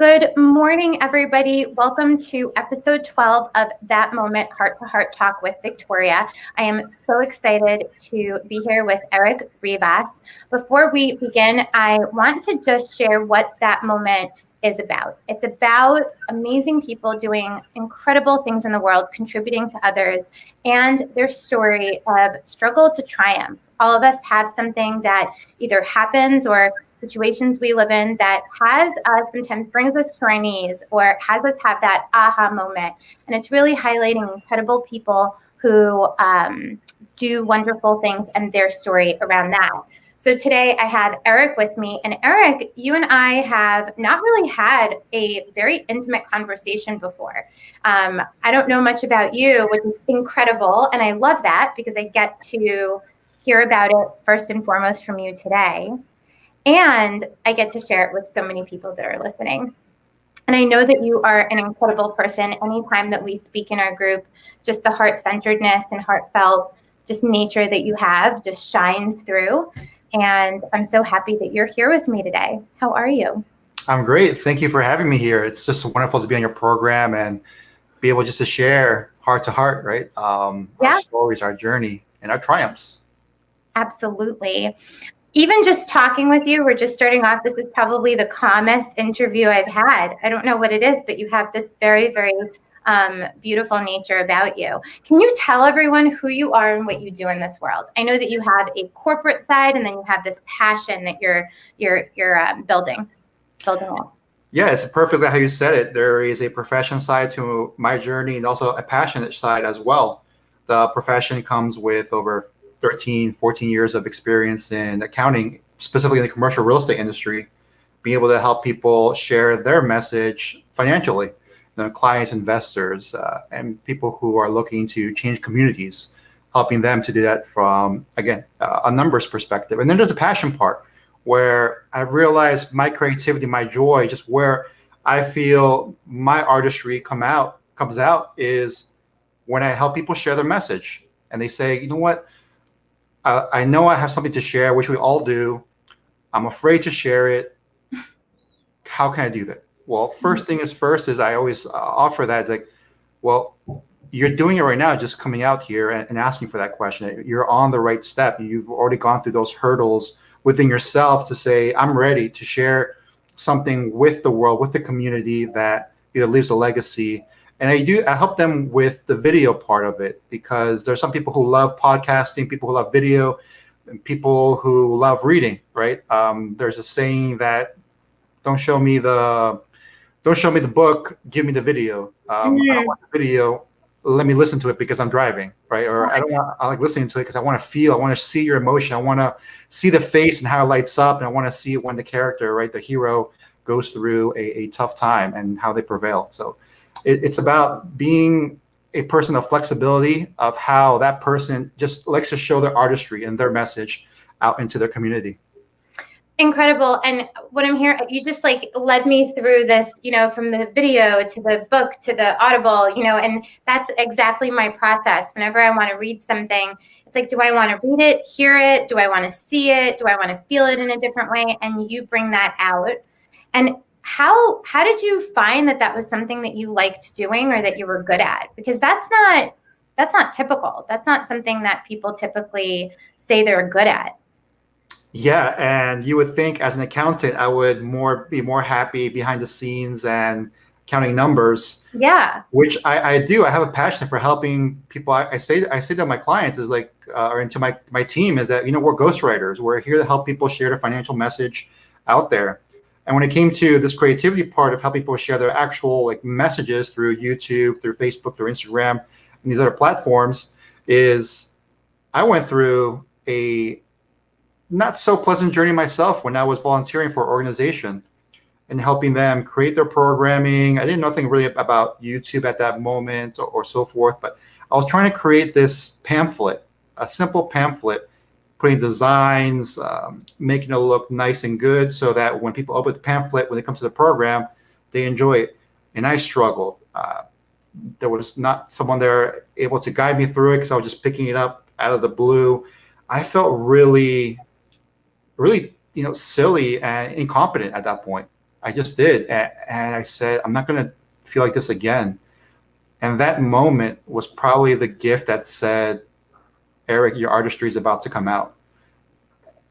Good morning, everybody. Welcome to episode 12 of That Moment Heart to Heart Talk with Victoria. I am so excited to be here with Erick Rivas. Before we begin, I want to just share what that moment is about. It's about amazing people doing incredible things in the world, contributing to others, and their story of struggle to triumph. All of us have something that either happens or situations we live in that has us, sometimes brings us to our knees or has us have that aha moment. And it's really highlighting incredible people who do wonderful things and their story around that. So today I have Erick with me. And Erick, you and I have not really had a very intimate conversation before. I don't know much about you, which is incredible. And I love that because I get to hear about it first and foremost from you today. And I get to share it with so many people that are listening. And I know that you are an incredible person. Anytime that we speak in our group, just the heart-centeredness and heartfelt just nature that you have just shines through. And I'm so happy that you're here with me today. How are you? I'm great. Thank you for having me here. It's just wonderful to be on your program and be able just to share heart to heart, right? Our stories, our journey, and our triumphs. Absolutely. Even just talking with you, we're just starting off. This is probably the calmest interview I've had. I don't know what it is, but you have this very, very beautiful nature about you. Can you tell everyone who you are and what you do in this world? I know that you have a corporate side, and then you have this passion that you're building up. Yeah, it's perfectly how you said it. There is a profession side to my journey, and also a passionate side as well. The profession comes with over 13, 14 years of experience in accounting, specifically in the commercial real estate industry, being able to help people share their message financially, clients, investors, and people who are looking to change communities, helping them to do that from, again, a numbers perspective. And then there's a passion part where I've realized my creativity, my joy, just where I feel my artistry comes out is when I help people share their message. And they say, you know what? I know I have something to share, which we all do. I'm afraid to share it. How can I do that? Well, first thing is first is I always offer that. It's like, well, you're doing it right now, just coming out here and asking for that question. You're on the right step. You've already gone through those hurdles within yourself to say, I'm ready to share something with the world, with the community that either leaves a legacy. And I help them with the video part of it, because there's some people who love podcasting, people who love video, and people who love reading, right? There's a saying that don't show me the book, give me the video. I don't want the video, let me listen to it because I'm driving, right? Or I like listening to it because I want to see your emotion. I want to see the face and how it lights up. And I want to see when the character, right, the hero goes through a tough time and how they prevail. So it's about being a person of flexibility of how that person just likes to show their artistry and their message out into their community. Incredible. And what I'm hearing, you just like led me through this, from the video to the book to the Audible, and that's exactly my process. Whenever I want to read something, it's like, do I want to read it, hear it? Do I want to see it? Do I want to feel it in a different way? And you bring that out. And how did you find that was something that you liked doing or that you were good at? Because that's not typical. That's not something that people typically say they're good at. Yeah, and you would think as an accountant, I would be more happy behind the scenes and counting numbers. Yeah, which I do. I have a passion for helping people. I say to my clients is like, or into my team is that we're ghostwriters. We're here to help people share their financial message out there. And when it came to this creativity part of helping people share their actual messages through YouTube, through Facebook, through Instagram, and these other platforms, is I went through a not so pleasant journey myself when I was volunteering for an organization and helping them create their programming. I didn't know anything really about YouTube at that moment or so forth, but I was trying to create this pamphlet, a simple pamphlet, putting designs, making it look nice and good so that when people open the pamphlet, when they come to the program, they enjoy it. And I struggled. There was not someone there able to guide me through it because I was just picking it up out of the blue. I felt really silly and incompetent at that point. I just did. And I said, I'm not going to feel like this again. And that moment was probably the gift that said, Eric, your artistry is about to come out.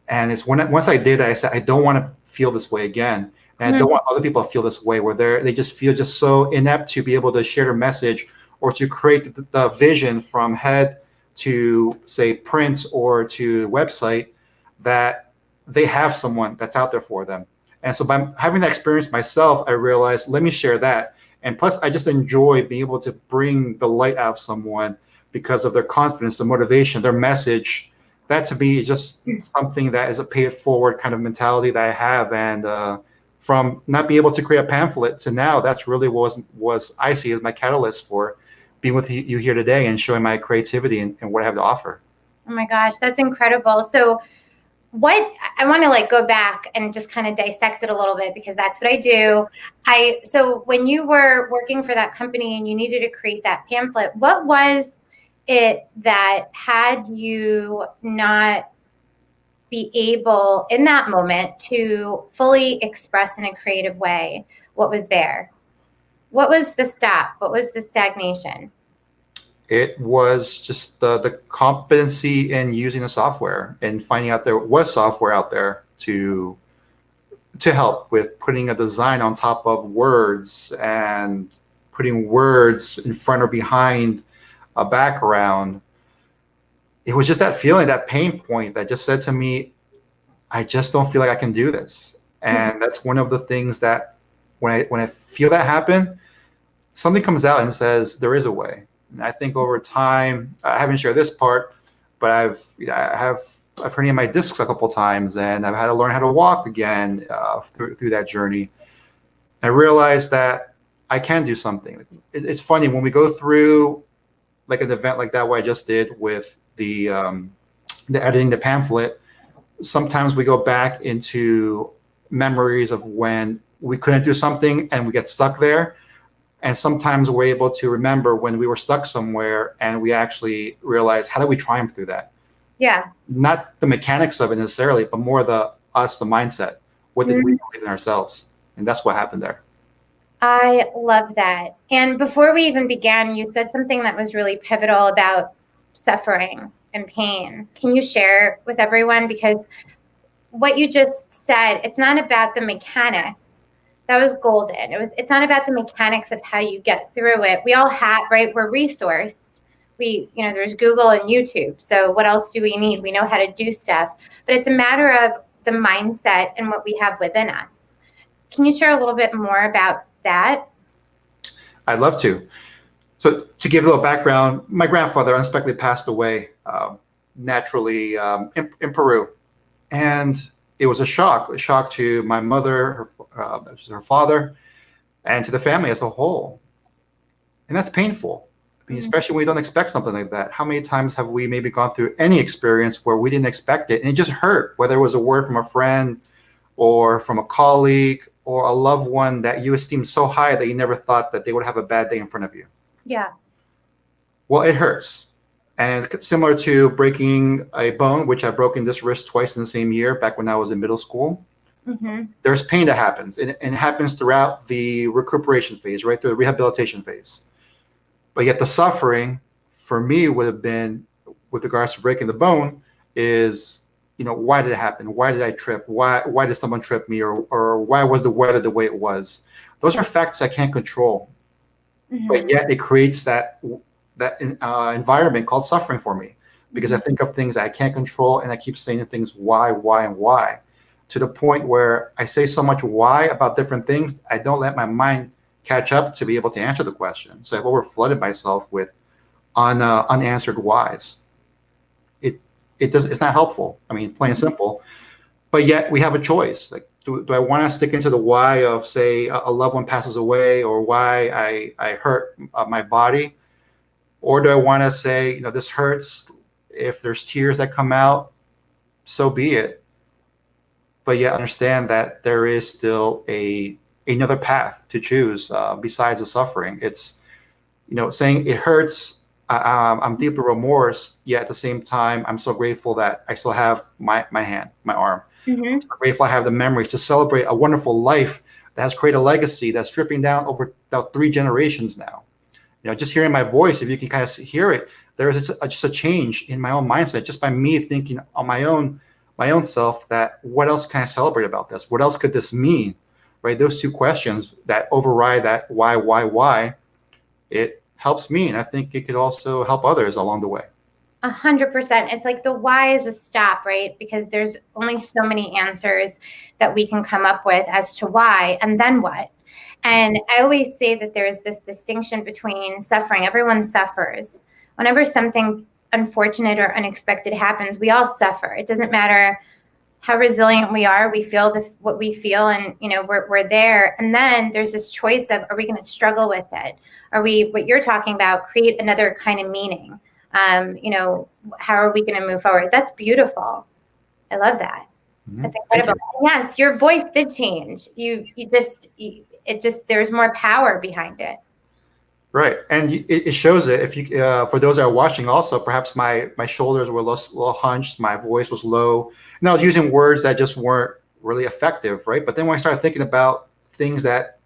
And it's once I did, I said, I don't want to feel this way again. And I don't want other people to feel this way, where they just feel just so inept to be able to share their message or to create the vision from head to, say, print or to website, that they have someone that's out there for them. And so by having that experience myself, I realized, let me share that. And plus, I just enjoy being able to bring the light out of someone because of their confidence, their motivation, their message. That to me is just something that is a pay it forward kind of mentality that I have. And from not being able to create a pamphlet to now, that's really was I see as my catalyst for being with you here today and showing my creativity and what I have to offer. Oh my gosh, that's incredible. So what I want to like go back and just kind of dissect it a little bit, because that's what I do. So when you were working for that company and you needed to create that pamphlet, what was it that had you not be able in that moment to fully express in a creative way? What was there? What was the stop? What was the stagnation? It was just the competency in using the software and finding out there was software out there to help with putting a design on top of words and putting words in front or behind a background. It was just that feeling, that pain point that just said to me, I just don't feel like I can do this. And that's one of the things that when I feel that happen, something comes out and says there is a way. And I think over time, I haven't shared this part, but I've herniated my discs a couple of times, and I've had to learn how to walk again through that journey. I realized that I can do something. It's funny when we go through like an event like that, what I just did with the editing the pamphlet. Sometimes we go back into memories of when we couldn't do something and we get stuck there. And sometimes we're able to remember when we were stuck somewhere and we actually realize, how do we triumph through that? Yeah. Not the mechanics of it necessarily, but more the mindset. What did we believe in ourselves? And that's what happened there. I love that. And before we even began, you said something that was really pivotal about suffering and pain. Can you share with everyone? Because what you just said, it's not about the mechanics. That was golden. It's not about the mechanics of how you get through it. We all have, right? We're resourced. There's Google and YouTube. So what else do we need? We know how to do stuff, but it's a matter of the mindset and what we have within us. Can you share a little bit more about that? I'd love to. So to give a little background, my grandfather unexpectedly passed away naturally in Peru. And it was a shock to my mother, her father, and to the family as a whole. And that's painful. I mean, especially when we don't expect something like that. How many times have we maybe gone through any experience where we didn't expect it and it just hurt, whether it was a word from a friend or from a colleague or a loved one that you esteemed so high that you never thought that they would have a bad day in front of you? Yeah. Well, it hurts. And it's similar to breaking a bone, which I've broken this wrist twice in the same year, back when I was in middle school. There's pain that happens, and it happens throughout the recuperation phase, right through the rehabilitation phase. But yet the suffering for me would have been, with regards to breaking the bone, is, why did it happen? Why did I trip? Why did someone trip me? Or why was the weather the way it was? Those are factors I can't control. But yet it creates that environment called suffering for me, because I think of things that I can't control and I keep saying things why, and why, to the point where I say so much why about different things, I don't let my mind catch up to be able to answer the question. So I've overflooded myself with unanswered whys. It's not helpful. I mean, plain and simple. But yet we have a choice. Like, do I want to stick into the why of, say, a loved one passes away, or why I hurt my body? Or do I want to say, this hurts. If there's tears that come out, so be it. But yet understand that there is still another path to choose besides the suffering. It's, saying it hurts. I'm deeply remorse. Yet at the same time, I'm so grateful that I still have my hand, my arm. I'm so grateful I have the memories to celebrate a wonderful life that has created a legacy that's dripping down over about 3 generations now. Just hearing my voice, if you can kind of hear it, there is just a change in my own mindset just by me thinking on my own self that what else can I celebrate about this? What else could this mean? Right? Those 2 questions that override that why, it helps me. And I think it could also help others along the way. 100%. It's like the why is a stop, right? Because there's only so many answers that we can come up with as to why, and then what. And I always say that there's this distinction between suffering. Everyone suffers. Whenever something unfortunate or unexpected happens, we all suffer. It doesn't matter how resilient we are. We feel what we feel, and we're there. And then there's this choice of, are we going to struggle with it? Are we, what you're talking about, create another kind of meaning? How are we going to move forward? That's beautiful. I love that. Mm-hmm. That's incredible. Yes, your voice did change. There's more power behind it. Right. And it shows it. If you, for those that are watching also, perhaps my shoulders were a little hunched. My voice was low. And I was using words that just weren't really effective. Right. But then when I started thinking about things that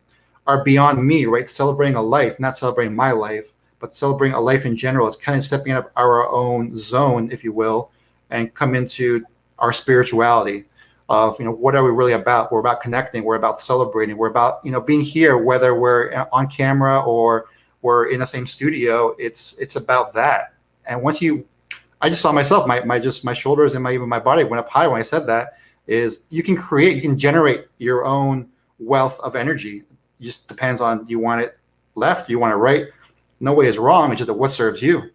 are beyond me, right, celebrating a life, not celebrating my life, but celebrating a life in general, it's kind of stepping out of our own zone, if you will, and come into our spirituality of, what are we really about? We're about connecting. We're about celebrating. We're about, being here, whether we're on camera or we're in the same studio. It's about that. And I just saw myself, my shoulders and even my body went up high when I said that. Is you can generate your own wealth of energy. It just depends on, you want it left, you want it right. No way is wrong. It's just what serves you.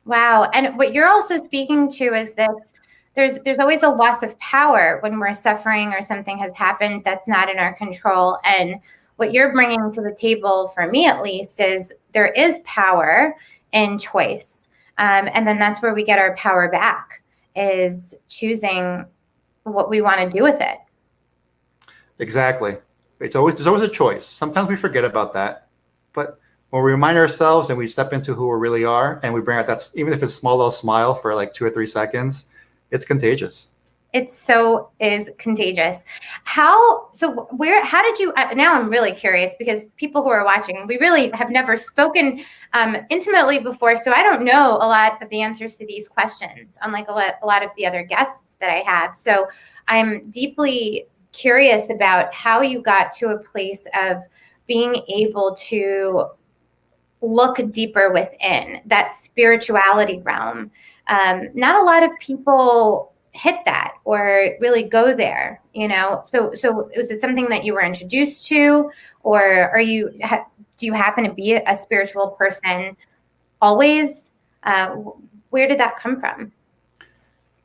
Wow. And what you're also speaking to is this, there's always a loss of power when we're suffering or something has happened that's not in our control. And what you're bringing to the table, for me at least, is there is power in choice. And then that's where we get our power back, is choosing what we want to do with it. Exactly. There's always a choice. Sometimes we forget about that. But when we remind ourselves and we step into who we really are, and we bring out that, even if it's a small little smile for like 2 or 3 seconds, it's contagious. It so is contagious. How did you, now I'm really curious, because people who are watching, we really have never spoken intimately before. So I don't know a lot of the answers to these questions, unlike a lot of the other guests that I have. So I'm deeply curious about how you got to a place of being able to look deeper within that spirituality realm. Not a lot of people hit that or really go there, So was it something that you were introduced to, or do you happen to be a spiritual person always? Where did that come from?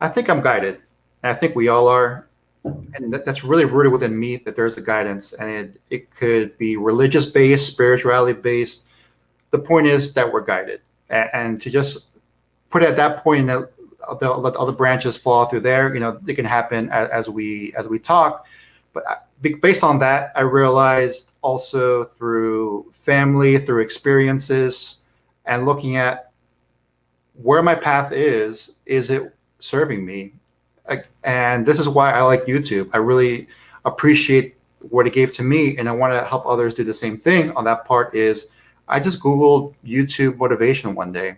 I think I'm guided. And I think we all are. And that's really rooted within me, that there's a guidance, and it could be religious based, spirituality based. The point is that we're guided, and to just put it at that point, and let other branches fall through there, they can happen as we talk. But based on that, I realized also through family, through experiences, and looking at where my path is it serving me? And this is why I like YouTube. I really appreciate what it gave to me, and I want to help others do the same thing. On that part is, I just Googled YouTube motivation one day.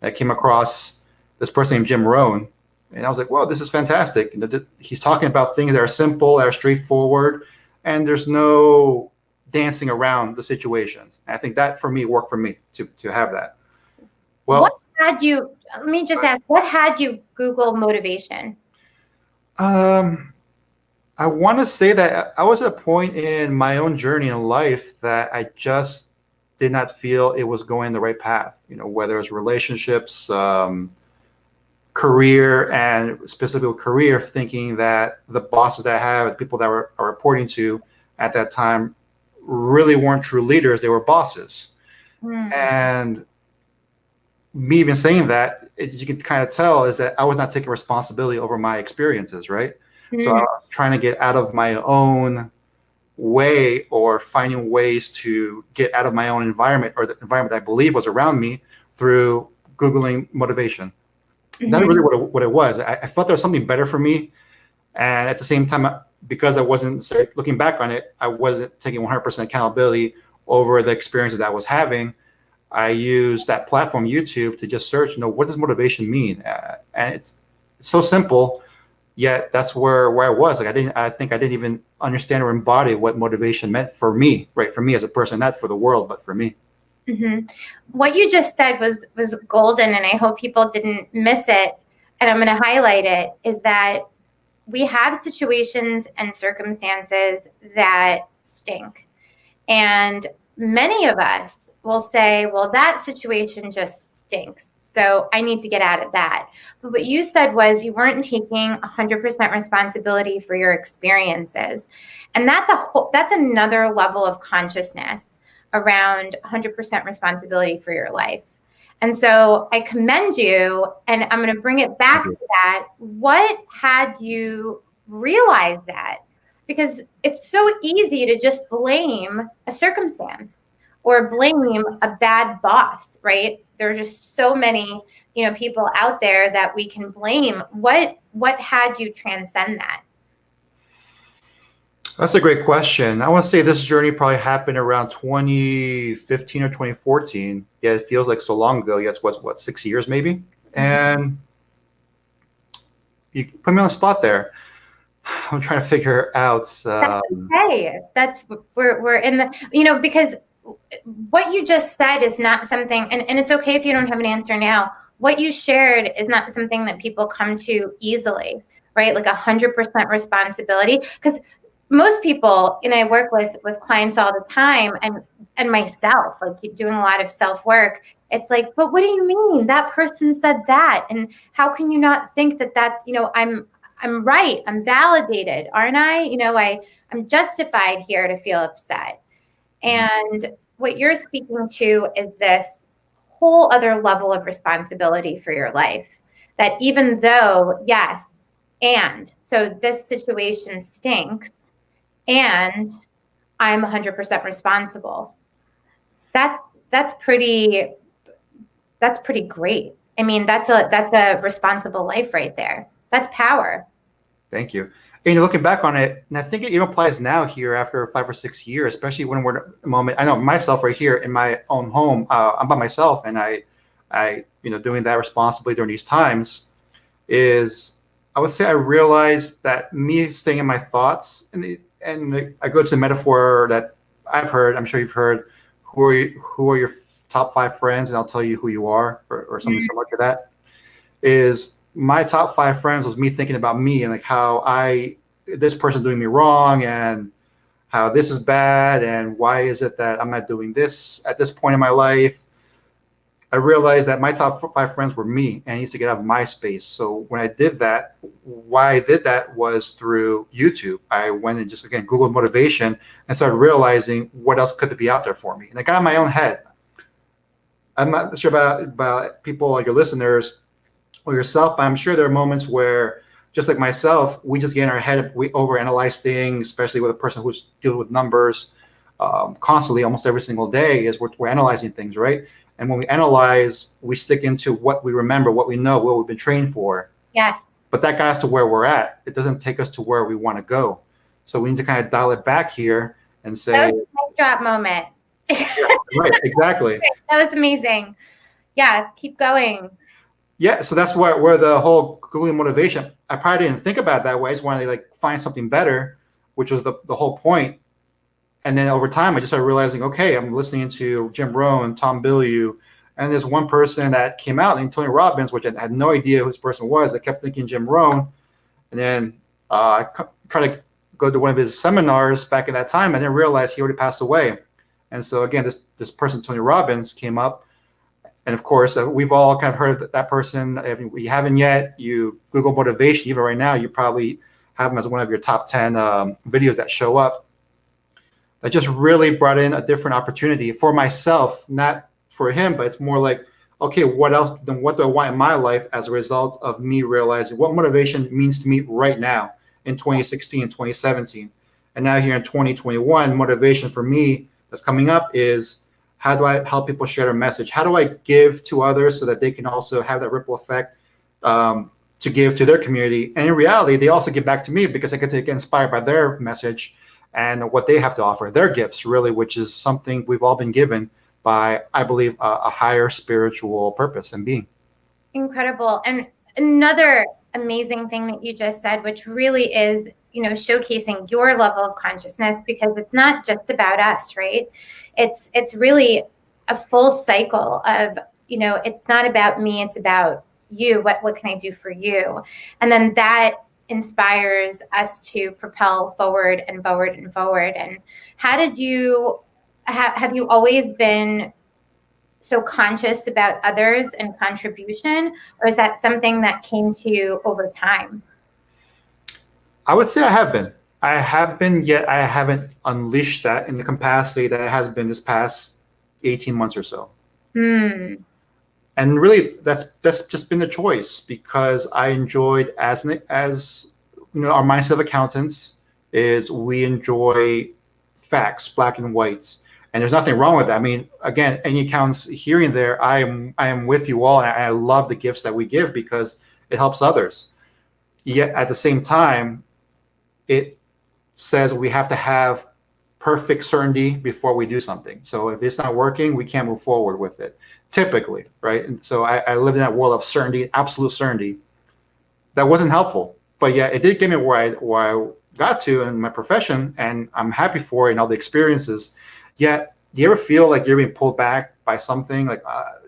I came across this person named Jim Rohn, and I was like, "Whoa, this is fantastic!" And he's talking about things that are simple, that are straightforward, and there's no dancing around the situations. And I think that for me worked for me to have that. Well, let me just ask, what had you Google motivation? I want to say that I was at a point in my own journey in life that I just did not feel it was going the right path, whether it's relationships, career, and specifically career, thinking that the bosses that I have, the people that are reporting to at that time, really weren't true leaders. They were bosses. And me even saying that, you can kind of tell is that I was not taking responsibility over my experiences, right? So I was trying to get out of my own way, or finding ways to get out of my own environment, or the environment I believe was around me, through Googling motivation. That's really what it was. I felt there was something better for me. And at the same time, because I wasn't, looking back on it, I wasn't taking 100% accountability over the experiences that I was having. I used that platform, YouTube, to just search, what does motivation mean? And it's so simple, yet that's where I was. Like, I think I didn't even understand or embody what motivation meant for me, right? For me as a person, not for the world, but for me. Mm-hmm. What you just said was golden, and I hope people didn't miss it. And I'm going to highlight it, is that we have situations and circumstances that stink. And many of us will say, well, that situation just stinks, so I need to get out of that. But what you said was you weren't taking 100% responsibility for your experiences. And that's another level of consciousness around 100% responsibility for your life. And so I commend you, and I'm going to bring it back to that. What had you realize that? Because it's so easy to just blame a circumstance or blame a bad boss, right? There are just so many, people out there that we can blame. What had you transcend that? That's a great question. I want to say this journey probably happened around 2015 or 2014. Yeah, it feels like so long ago. Yeah, it's what 6 years maybe? Mm-hmm. And you put me on the spot there. I'm trying to figure out. That's okay. That's we're in the, because what you just said is not something, and it's okay if you don't have an answer now. What you shared is not something that people come to easily, right? Like 100% responsibility. Because most people, I work with clients all the time, and myself, like doing a lot of self-work. It's like, but what do you mean? That person said that, and how can you not think that that's, I'm right. I'm validated, aren't I? I'm justified here to feel upset. And what you're speaking to is this whole other level of responsibility for your life. That even though, yes, and so this situation stinks, and I'm 100% responsible. That's pretty great. I mean, that's a responsible life right there. That's power. Thank you. And looking back on it, and I think it even applies now here after 5 or 6 years, especially when we're in a moment. I know myself right here in my own home. I'm by myself, and I doing that responsibly during these times is, I would say, I realized that me staying in my thoughts, and I go to the metaphor that I've heard. I'm sure you've heard. Who are your top 5 friends, and I'll tell you who you are, or something similar to that. Is my top 5 friends was me thinking about me and like how this person's doing me wrong, and how this is bad, and why is it that I'm not doing this at this point in my life. I realized that my top 5 friends were me, and I used to get out of my space. So when I did that, why I did that was through YouTube. I went and just, again, Googled motivation and started realizing what else could be out there for me. And I got in my own head. I'm not sure about people like your listeners or yourself, but I'm sure there are moments where, just like myself, we just get in our head, we overanalyze things, especially with a person who's dealing with numbers constantly, almost every single day, is we're analyzing things, right? And when we analyze, we stick into what we remember, what we know, what we've been trained for. Yes. But that got us to where we're at. It doesn't take us to where we want to go. So we need to kind of dial it back here and say. That was a mic drop moment. Yeah, right, exactly. That was amazing. Yeah, keep going. Yeah, so that's where the whole Googling motivation, I probably didn't think about it that way. I just wanted to find something better, which was the whole point. And then over time, I just started realizing, okay, I'm listening to Jim Rohn, Tom Bilyeu, and there's one person that came out named Tony Robbins, which I had no idea who this person was. I kept thinking Jim Rohn. And then I tried to go to one of his seminars back at that time. I didn't realize he already passed away. And so again, this person, Tony Robbins, came up. And of course, we've all kind of heard of that person. If you haven't yet, you Google motivation, even right now, you probably have him as one of your top 10 videos that show up. That just really brought in a different opportunity for myself, not for him, but it's more like, okay, what else, then what do I want in my life as a result of me realizing what motivation means to me right now in 2016, 2017. And now here in 2021, motivation for me that's coming up is, how do I help people share their message? How do I give to others so that they can also have that ripple effect to give to their community. And in reality, they also give back to me because I get to get inspired by their message and what they have to offer, their gifts, really, which is something we've all been given by, I believe, a higher spiritual purpose and being. Incredible. And another amazing thing that you just said, which really is, showcasing your level of consciousness, because it's not just about us, right? It's really a full cycle of, it's not about me, it's about you. What can I do for you? And then that inspires us to propel forward and forward and forward. And how did you have you always been so conscious about others and contribution, or is that something that came to you over time? I would say I have been. I have been, yet I haven't unleashed that in the capacity that it has been this past 18 months or so. And really, that's just been the choice, because I enjoyed, as our mindset of accountants is, we enjoy facts, black and whites, and there's nothing wrong with that. I mean, again, any accountants hearing there, I am with you all, and I love the gifts that we give because it helps others. Yet at the same time, it says we have to have perfect certainty before we do something. So if it's not working, we can't move forward with it, typically, right? And so I lived in that world of certainty, absolute certainty. That wasn't helpful, but yeah, it did get me where I got to in my profession, and I'm happy for it and all the experiences. Yet, do you ever feel like you're being pulled back by something, like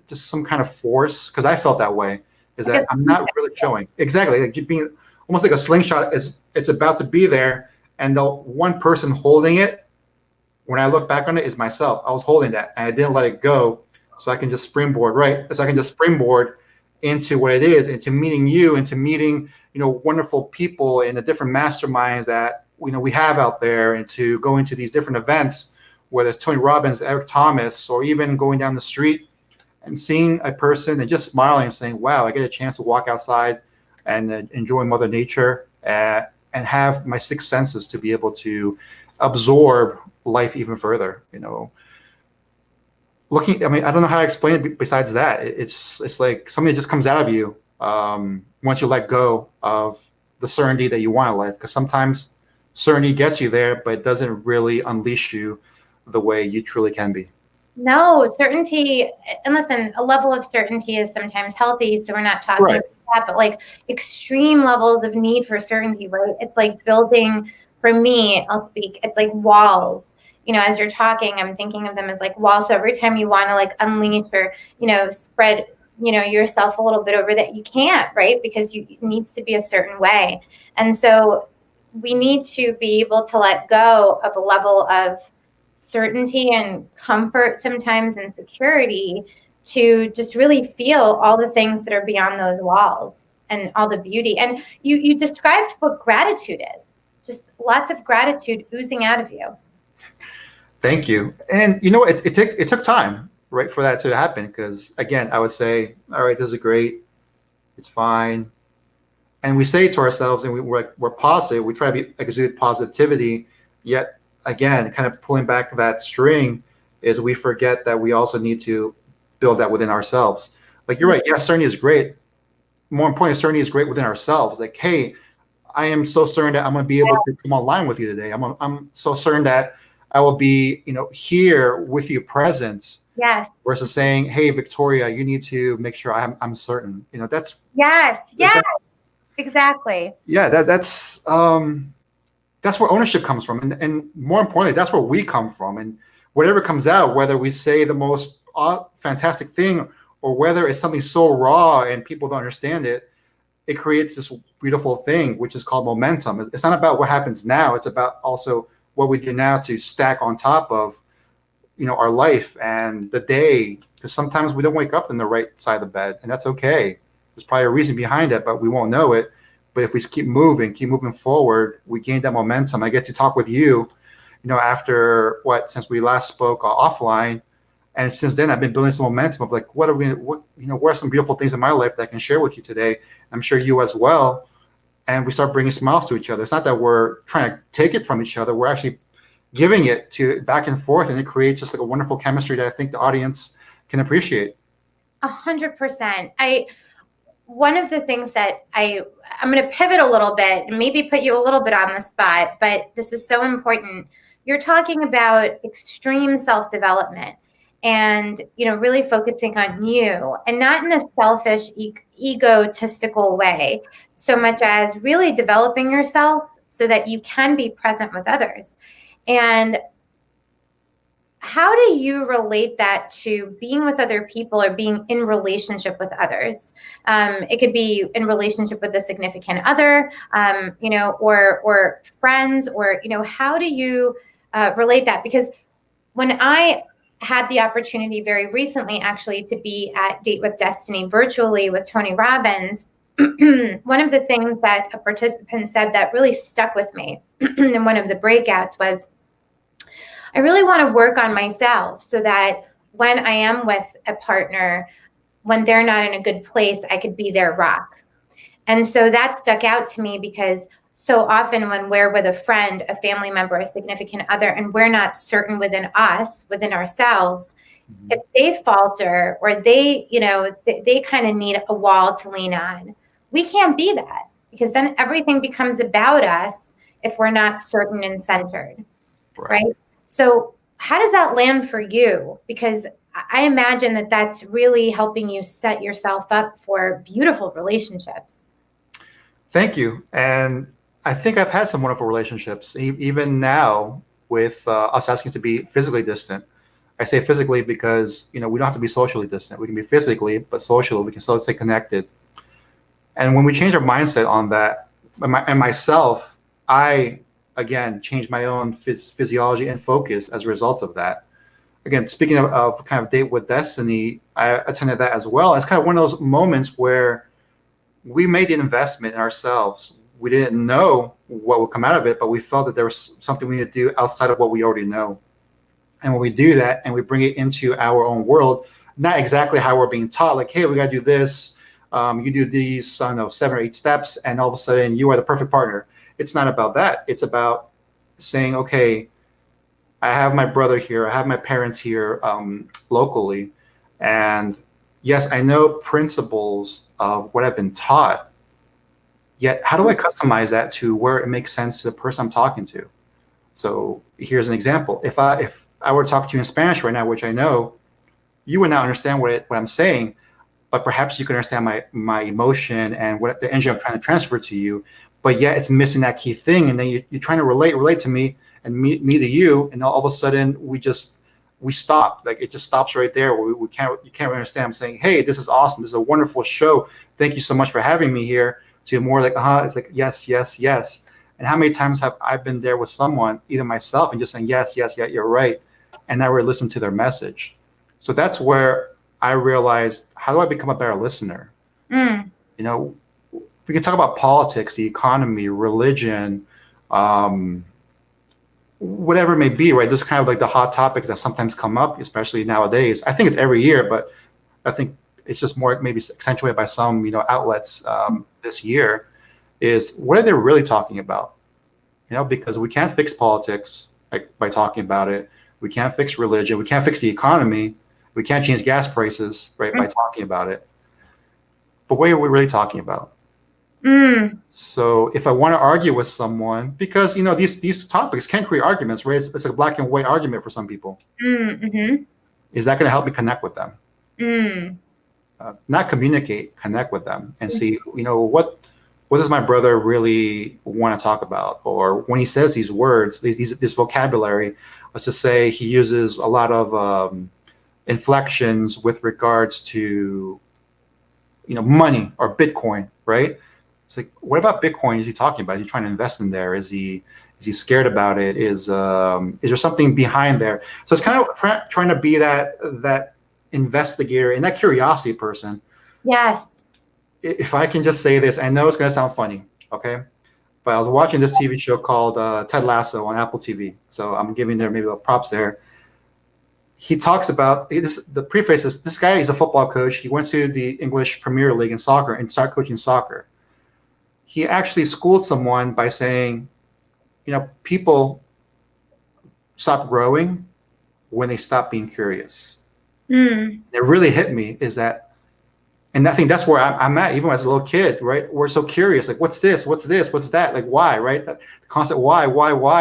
just some kind of force? Because I felt that way, is that I'm not really showing. Exactly, like being almost like a slingshot. It's about to be there, and the one person holding it, when I look back on it, is myself. I was holding that, and I didn't let it go, so I can just springboard, right? So I can just springboard into what it is, into meeting you, into meeting, wonderful people in the different masterminds that, we have out there, and to go into these different events, whether it's Tony Robbins, Eric Thomas, or even going down the street and seeing a person and just smiling and saying, wow, I get a chance to walk outside and enjoy Mother Nature, and have my six senses to be able to absorb life even further. Looking, I mean, I don't know how to explain it besides that. It's like something that just comes out of you once you let go of the certainty that you want in life. Because sometimes certainty gets you there, but it doesn't really unleash you the way you truly can be. No, certainty, and listen, a level of certainty is sometimes healthy, so we're not talking about that, but like extreme levels of need for certainty, right? It's like building, for me, I'll speak, it's like walls. As you're talking, I'm thinking of them as like walls. So every time you want to like unleash or, spread, yourself a little bit over that, you can't, right? Because it needs to be a certain way. And so we need to be able to let go of a level of certainty and comfort sometimes, and security, to just really feel all the things that are beyond those walls and all the beauty. And you described what gratitude is, just lots of gratitude oozing out of you. Thank you. And it took time, right, for that to happen. Because again, I would say, all right, this is great, it's fine, and we say it to ourselves, and we're positive. We try to exude positivity, yet again, kind of pulling back that string, is we forget that we also need to build that within ourselves. Like, you're right. Yes, certainty is great. More importantly, certainty is great within ourselves. Like, hey, I am so certain that I'm going to be able to come online with you today. I'm so certain that I will be, here with you present. Yes. Versus saying, hey, Victoria, you need to make sure I'm certain. That's yes, exactly. Yeah, that's where ownership comes from, and more importantly, that's where we come from. And whatever comes out, whether we say the most fantastic thing, or whether it's something so raw and people don't understand it, it creates this beautiful thing, which is called momentum. It's not about what happens now. It's about also what we do now to stack on top of, our life and the day. Because sometimes we don't wake up in the right side of the bed, and that's okay. There's probably a reason behind it, but we won't know it. But if we keep moving forward, we gain that momentum. I get to talk with you, after since we last spoke offline, and since then I've been building some momentum of like, what are some beautiful things in my life that I can share with you today? I'm sure you as well. And we start bringing smiles to each other. It's not that we're trying to take it from each other. We're actually giving it to back and forth, and it creates just like a wonderful chemistry that I think the audience can appreciate. 100%. one of the things that I'm going to pivot a little bit and maybe put you a little bit on the spot, but this is so important. You're talking about extreme self-development and, really focusing on you, and not in a selfish, egotistical way, so much as really developing yourself so that you can be present with others. And how do you relate that to being with other people or being in relationship with others? It could be in relationship with a significant other, or friends, or, how do you relate that? Because when I had the opportunity very recently, actually, to be at Date with Destiny virtually with Tony Robbins, one of the things that a participant said that really stuck with me in one of the breakouts was, I really want to work on myself so that when I am with a partner, when they're not in a good place, I could be their rock. And so that stuck out to me, because so often when we're with a friend, a family member, a significant other, and we're not certain within us, within ourselves, if they falter or they kind of need a wall to lean on, we can't be that, because then everything becomes about us if we're not certain and centered, right? So how does that land for you? Because I imagine that that's really helping you set yourself up for beautiful relationships. Thank you. And I think I've had some wonderful relationships, even now with us asking to be physically distant. I say physically because, we don't have to be socially distant. We can be physically, but socially, we can still stay connected. And when we change our mindset on that, and myself, I again, change my own physiology and focus as a result of that. Again, speaking of kind of Date with Destiny, I attended that as well. It's kind of one of those moments where we made an investment in ourselves. We didn't know what would come out of it, but we felt that there was something we need to do outside of what we already know. And when we do that and we bring it into our own world, not exactly how we're being taught, like, hey, we got to do this. You do these, 7 or 8 steps, and all of a sudden you are the perfect partner. It's not about that. It's about saying, okay, I have my brother here. I have my parents here locally. And yes, I know principles of what I've been taught. Yet, how do I customize that to where it makes sense to the person I'm talking to? So here's an example. If I were to talk to you in Spanish right now, which I know, you would not understand what I'm saying, but perhaps you can understand my emotion and what the energy I'm trying to transfer to you. But yet it's missing that key thing, and then you're trying to relate to me and me to you, and all of a sudden we stop. Like, it just stops right there. You can't understand. I'm saying, hey, this is awesome. This is a wonderful show. Thank you so much for having me here. To more like, it's like yes, yes, yes. And how many times have I been there with someone, either myself, and just saying yes, yes, yeah, you're right, and never listen to their message. So that's where I realized, how do I become a better listener? We can talk about politics, the economy, religion, whatever it may be, right? This is kind of like the hot topics that sometimes come up, especially nowadays. I think it's every year, but I think it's just more maybe accentuated by some, outlets this year. Is what are they really talking about? Because we can't fix politics by talking about it. We can't fix religion. We can't fix the economy. We can't change gas prices, right, by talking about it. But what are we really talking about? So if I want to argue with someone, because these topics can create arguments, right? It's a black and white argument for some people. Is that going to help me connect with them? Not communicate, connect with them, and see, what does my brother really want to talk about? Or when he says these words, this vocabulary, let's just say he uses a lot of inflections with regards to money or Bitcoin, right? It's like, what about Bitcoin is he talking about? Is he trying to invest in there? Is he scared about it? Is there something behind there? So it's kind of trying to be that investigator and that curiosity person. Yes. If I can just say this, I know it's going to sound funny, okay? But I was watching this TV show called Ted Lasso on Apple TV. So I'm giving there maybe props there. He talks about this. The preface is, this guy is a football coach. He went to the English Premier League in soccer and started coaching soccer. He actually schooled someone by saying, people stop growing when they stop being curious. It really hit me, is that And I think that's where I'm at, even as a little kid, right? We're so curious, like, what's this? What's this? What's that? Like, why, right? The constant why?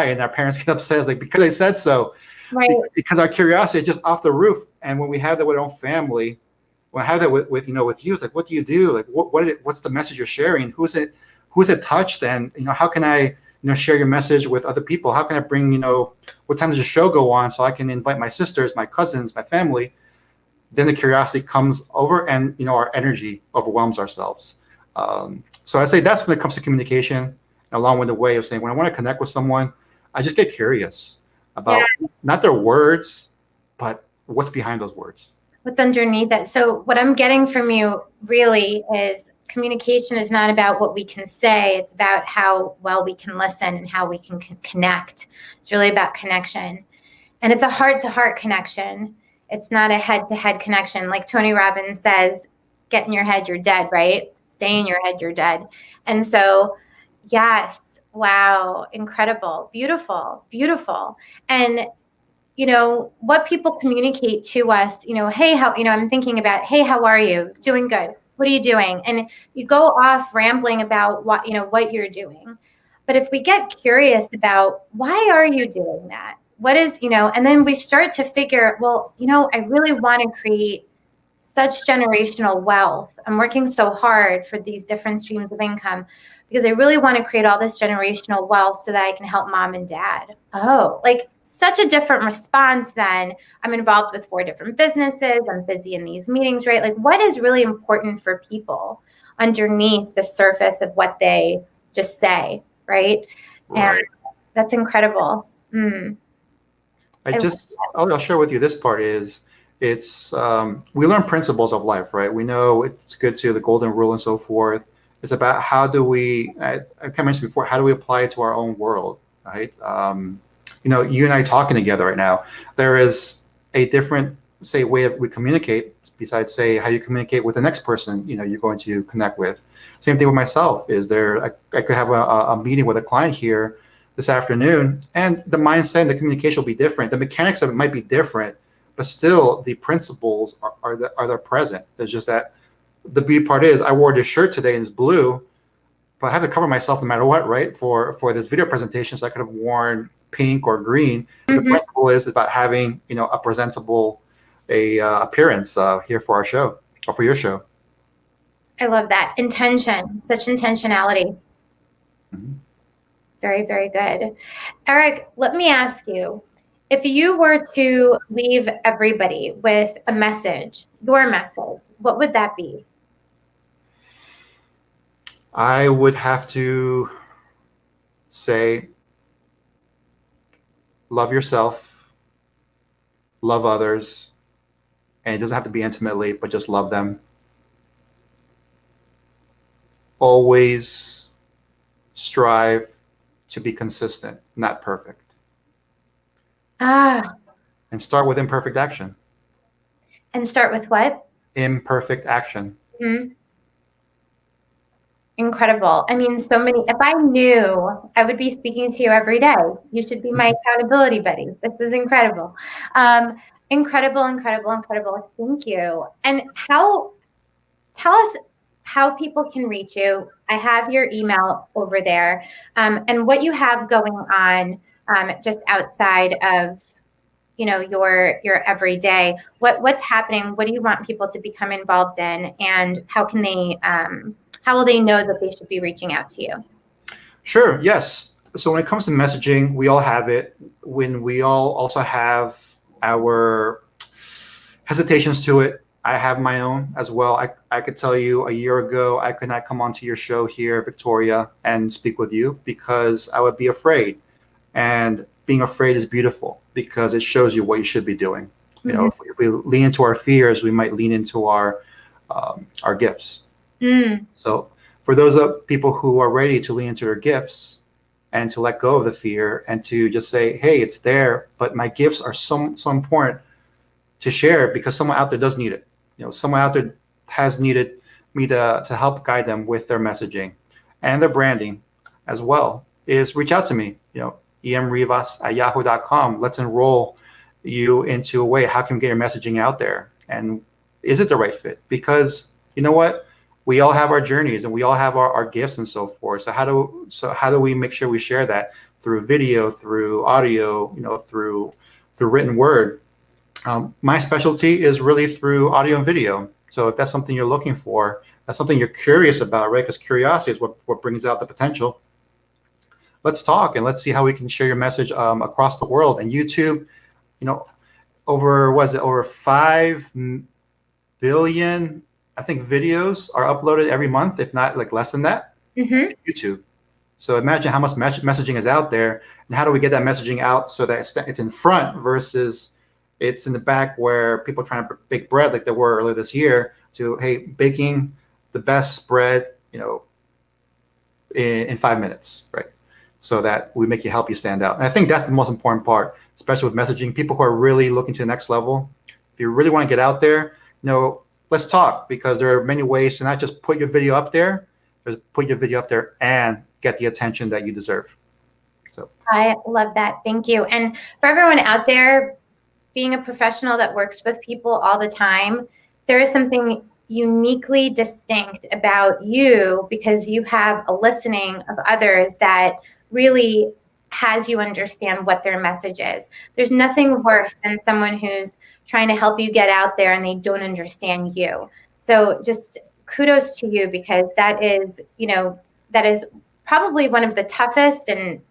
And our parents get upset, like, because they said so. Right. Because our curiosity is just off the roof. And when we have that with our own family, when I have that with with you, it's like, what do you do? Like, what's the message you're sharing? Who's it touched? And, how can I, share your message with other people? How can I bring, what time does the show go on so I can invite my sisters, my cousins, my family? Then the curiosity comes over, and our energy overwhelms ourselves. So I say that's when it comes to communication, along with the way of saying, when I want to connect with someone, I just get curious about not their words, but what's behind those words. What's underneath it. So what I'm getting from you really is communication is not about what we can say. It's about how well we can listen and how we can connect. It's really about connection. And it's a heart-to-heart connection. It's not a head-to-head connection. Like Tony Robbins says, get in your head, you're dead, right? Stay in your head, you're dead. And so, yes, wow, incredible, beautiful, beautiful. And, what people communicate to us, hey, how, I'm thinking about, hey, how are you? Doing good. What are you doing? And you go off rambling about what you're doing. But if we get curious about why are you doing that? What is, and then we start to figure, well, I really want to create such generational wealth. I'm working so hard for these different streams of income because I really want to create all this generational wealth so that I can help mom and dad. Oh, like such a different response than I'm involved with 4 different businesses. I'm busy in these meetings, right? Like what is really important for people underneath the surface of what they just say, right? Right. And that's incredible. I'll share with you this part is it's we learn principles of life, right? We know it's good to the golden rule and so forth. It's about how do we, I kind of mentioned before, how do we apply it to our own world, right? You and I talking together right now, there is a different, say, way we communicate besides, say, how you communicate with the next person, you're going to connect with. Same thing with myself. I could have a meeting with a client here this afternoon, and the mindset and the communication will be different. The mechanics of it might be different, but still the principles are there present. It's just that the beauty part is I wore this shirt today and it's blue, but I have to cover myself no matter what, right? For this video presentation, so I could have worn pink or green. Mm-hmm. The principle is about having a presentable appearance here for our show or for your show. I love that intention, such intentionality. Mm-hmm. Very, very good. Erick, let me ask you, if you were to leave everybody with a message, your message, what would that be? I would have to say, love yourself, love others, and it doesn't have to be intimately, but just love them. Always strive to be consistent, not perfect. And start with imperfect action. And start with what? Imperfect action. Mm-hmm. Incredible. I mean, so many, if I knew, I would be speaking to you every day. You should be my accountability buddy. This is incredible. Incredible. Thank you. And tell us how people can reach you. I have your email over there, and what you have going on just outside of your everyday. What's happening? What do you want people to become involved in, and how can they how will they know that they should be reaching out to you? Sure. Yes. So when it comes to messaging, we all have it. When we all also have our hesitations to it, I have my own as well. I could tell you a year ago, I could not come onto your show here, Victoria, and speak with you because I would be afraid. And being afraid is beautiful because it shows you what you should be doing. Mm-hmm. If we lean into our fears, we might lean into our gifts. Mm. So for those people who are ready to lean into their gifts and to let go of the fear and to just say, hey, it's there, but my gifts are so important to share because someone out there does need it. Someone out there has needed me to help guide them with their messaging and their branding as well, is reach out to me, emrivas@yahoo.com. Let's enroll you into a way, how can we get your messaging out there? And is it the right fit? Because you know what? We all have our journeys and we all have our gifts and so forth. So how do we make sure we share that through video, through audio, through written word? My specialty is really through audio and video. So if that's something you're looking for, that's something you're curious about, right? Because curiosity is what brings out the potential. Let's talk and let's see how we can share your message across the world. And YouTube, over 5 billion, I think, videos are uploaded every month, if not like less than that, to YouTube. So imagine how much messaging is out there, and how do we get that messaging out so that it's in front versus it's in the back where people are trying to bake bread like they were earlier this year to, hey, baking the best bread, in 5 minutes, right? So that we help you stand out. And I think that's the most important part, especially with messaging. People who are really looking to the next level, if you really want to get out there, let's talk, because there are many ways to not just put your video up there, but put your video up there and get the attention that you deserve. So I love that. Thank you. And for everyone out there, being a professional that works with people all the time, there is something uniquely distinct about you, because you have a listening of others that really has you understand what their message is. There's nothing worse than someone who's trying to help you get out there and they don't understand you. So just kudos to you, because that is probably one of the toughest and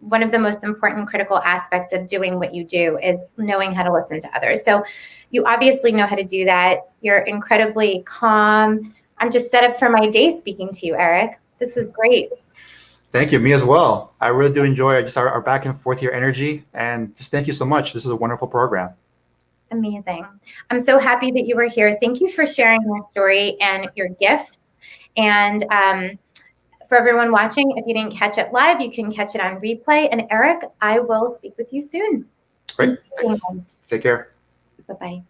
one of the most important critical aspects of doing what you do, is knowing how to listen to others. So you obviously know how to do that. You're incredibly calm. I'm just set up for my day speaking to you, Erick. This was great. Thank you. Me as well. I really do enjoy just our back and forth here energy. And just thank you so much. This is a wonderful program. Amazing. I'm so happy that you were here. Thank you for sharing your story and your gifts. And for everyone watching, if you didn't catch it live, you can catch it on replay. And Erick, I will speak with you soon. Great. Thanks. Take care. Bye-bye.